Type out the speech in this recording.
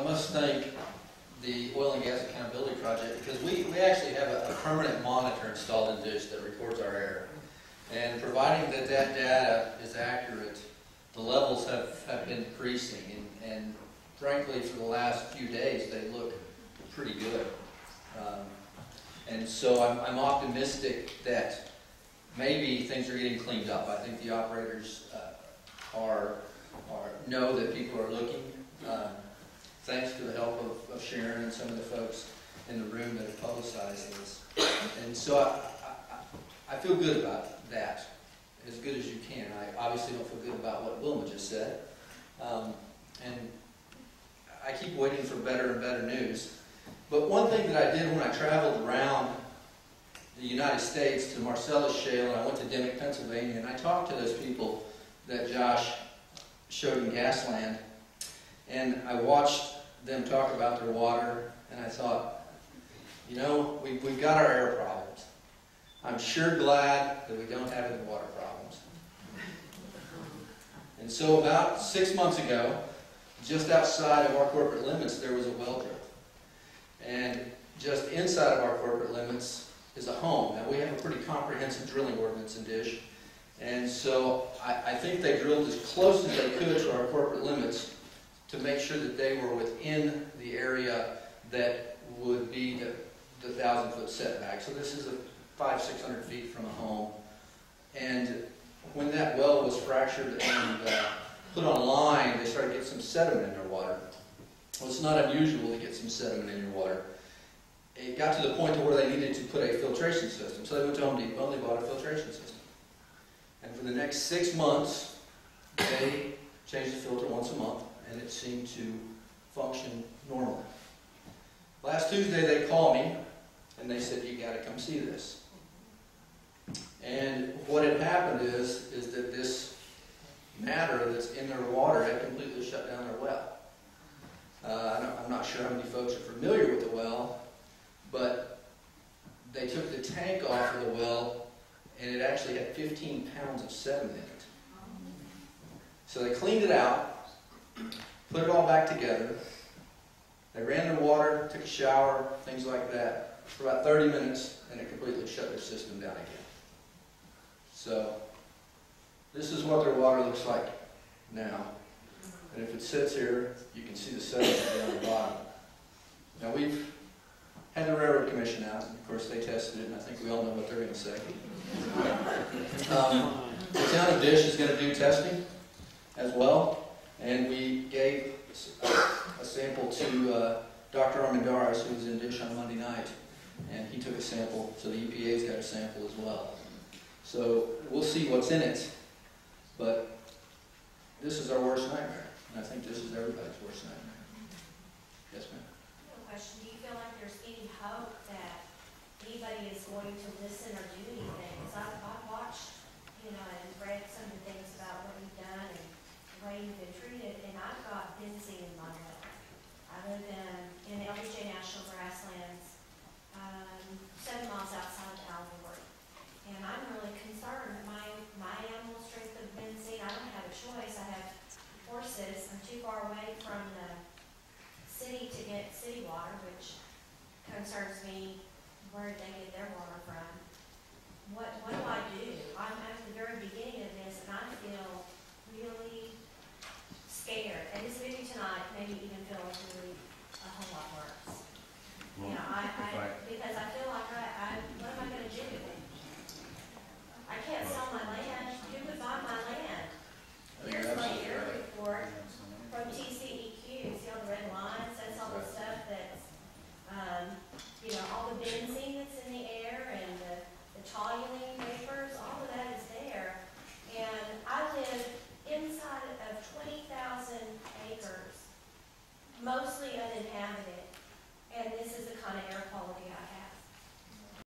must thank the Oil and Gas Accountability Project, because we actually have a permanent monitor installed in Dish that records our air. And providing that that data is accurate, the levels have been decreasing. And frankly, for the last few days, they look pretty good. And so I'm optimistic that maybe things are getting cleaned up. I think the operators know that people are looking. Thanks to the help of Sharon and some of the folks in the room that have publicized this. And so I feel good about that, as good as you can. I obviously don't feel good about what Wilma just said. And I keep waiting for better and better news. But one thing that I did when I traveled around the United States to Marcellus Shale, and I went to Dimmock, Pennsylvania, and I talked to those people that Josh showed in Gasland, and I watched them talk about their water, and I thought, you know, we've got our air problems. I'm sure glad that we don't have any water problems. And so about 6 months ago, just outside of our corporate limits, there was a well drill. And just inside of our corporate limits is a home. Now, we have a pretty comprehensive drilling ordinance in Dish. And so I think they drilled as close as they could to our corporate limits to make sure that they were within the area that would be the 1,000-foot setback. So this is 500-600 feet from a home. And when that well was fractured and put on line, they started to get some sediment in their water. Well, it's not unusual to get some sediment in your water. It got to the point to where they needed to put a filtration system. So they went to Home Depot and they bought a filtration system. And for the next 6 months, they changed the filter once a month, and it seemed to function normally. Last Tuesday, they called me, and they said, you got to come see this. And what had happened is that this matter that's in their water had completely shut down their well. I'm not sure how many folks are familiar with the well, but they took the tank off of the well, and it actually had 15 pounds of sediment in it. So they cleaned it out, put it all back together. They ran their water, took a shower, things like that, for about 30 minutes, and it completely shut their system down again. So this is what their water looks like now. And if it sits here, you can see the sediment down the bottom. Now we've had the Railroad Commission out, and of course they tested it, and I think we all know what they're going to say. The town of Dish is going to do testing as well, and we gave a sample to Dr. Armendariz, who was in Dish on Monday night, and he took a sample, so the EPA's got a sample as well. So we'll see what's in it, but this is our worst nightmare, and I think this is everybody's worst nightmare. Yes, ma'am? Question. Do you feel like there's any hope that anybody is going to listen or do anything? Because I've watched, and read some of the things about what you've done and the way you've been treated, and I've got benzene in my well. I live in the LBJ National Grasslands, 7 miles outside of Albuquerque. And I'm really concerned. My animals drink the benzene. I don't have a choice. I have horses. I'm too far away from the city to get city water, which concerns me. Where did they get their water from? What do I do? I'm at the very beginning of this, and I feel really scared. And this video tonight made me even feel really a whole lot worse. Well,